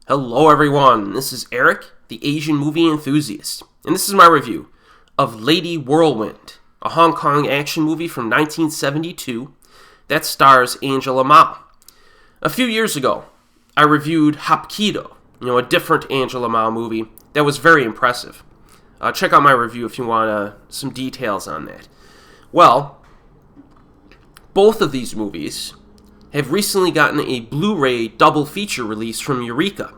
Hello everyone, this is Erik, the Asian movie enthusiast, and this is my review of Lady Whirlwind, a Hong Kong action movie from 1972 that stars Angela Mao. A few years ago, I reviewed Hapkido, a different Angela Mao movie that was very impressive. Check out my review if you want some details on that. Well, both of these movies have recently gotten a Blu-ray double feature release from Eureka,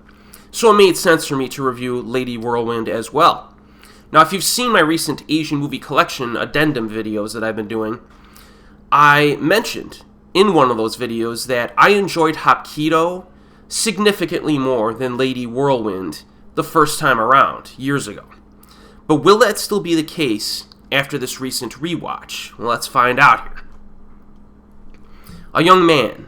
so it made sense for me to review Lady Whirlwind as well. Now, if you've seen my recent Asian movie collection addendum videos that I've been doing, I mentioned in one of those videos that I enjoyed Hapkido significantly more than Lady Whirlwind the first time around, years ago. But will that still be the case after this recent rewatch? Well, let's find out here. A young man,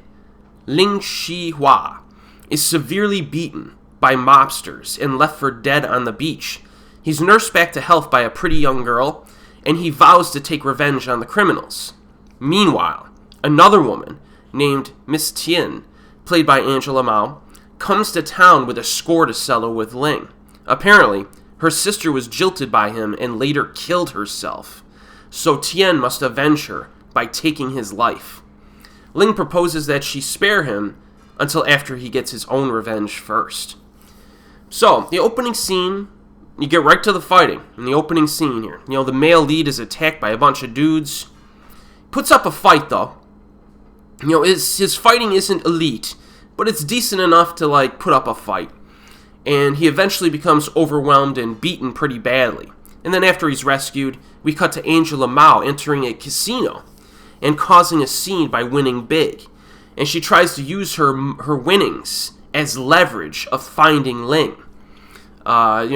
Ling Shih-hua, is severely beaten by mobsters and left for dead on the beach. He's nursed back to health by a pretty young girl, and he vows to take revenge on the criminals. Meanwhile, another woman, named Miss Tien, played by Angela Mao, comes to town with a score to settle with Ling. Apparently, her sister was jilted by him and later killed herself, so Tien must avenge her by taking his life. Ling proposes that she spare him until after he gets his own revenge first. So, the opening scene, you get right to the fighting in the opening scene here. The male lead is attacked by a bunch of dudes. Puts up a fight, though. His fighting isn't elite, but it's decent enough to, put up a fight. And he eventually becomes overwhelmed and beaten pretty badly. And then after he's rescued, we cut to Angela Mao entering a casino and causing a scene by winning big. And she tries to use her winnings as leverage of finding Ling.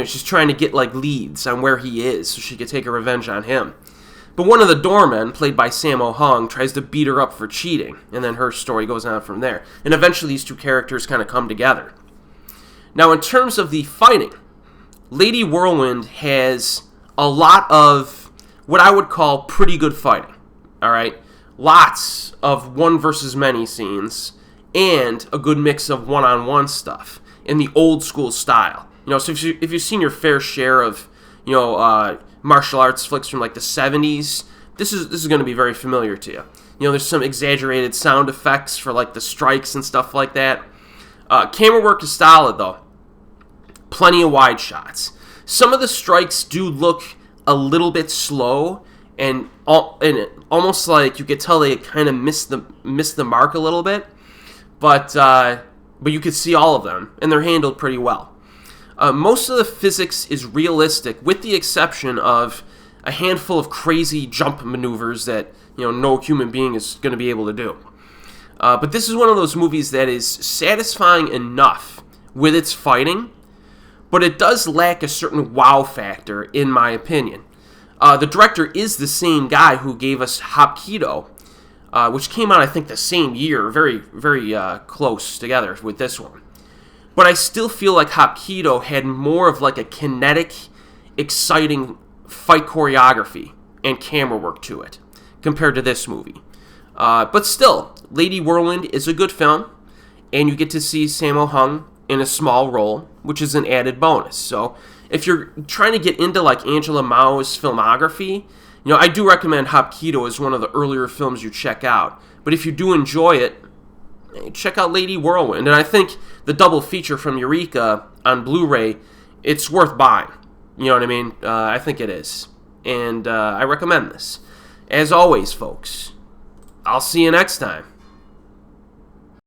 She's trying to get leads on where he is so she could take a revenge on him. But one of the doormen, played by Sammo Hung, tries to beat her up for cheating, and then her story goes on from there. And eventually these two characters kind of come together. Now, in terms of the fighting, Lady Whirlwind has a lot of what I would call pretty good fighting. All right? Lots of one versus many scenes, and a good mix of one-on-one stuff in the old-school style. So if you've seen your fair share of, martial arts flicks from the 70s, this is going to be very familiar to you. There's some exaggerated sound effects for the strikes and stuff like that. Camera work is solid though. Plenty of wide shots. Some of the strikes do look a little bit slow, and almost like you could tell they kind of missed the mark a little bit, but you could see all of them, and they're handled pretty well. Most of the physics is realistic, with the exception of a handful of crazy jump maneuvers that no human being is going to be able to do. But this is one of those movies that is satisfying enough with its fighting, but it does lack a certain wow factor, in my opinion. The director is the same guy who gave us Hapkido, which came out, I think, the same year, very, very close together with this one. But I still feel like Hapkido had more of a kinetic, exciting fight choreography and camera work to it compared to this movie. But still, Lady Whirlwind is a good film, and you get to see Sammo Hung in a small role, which is an added bonus. So if you're trying to get into Angela Mao's filmography, I do recommend Hapkido as one of the earlier films you check out. But if you do enjoy it, check out Lady Whirlwind. And I think the double feature from Eureka on Blu-ray, it's worth buying. You know what I mean? I think it is. And I recommend this. As always, folks, I'll see you next time.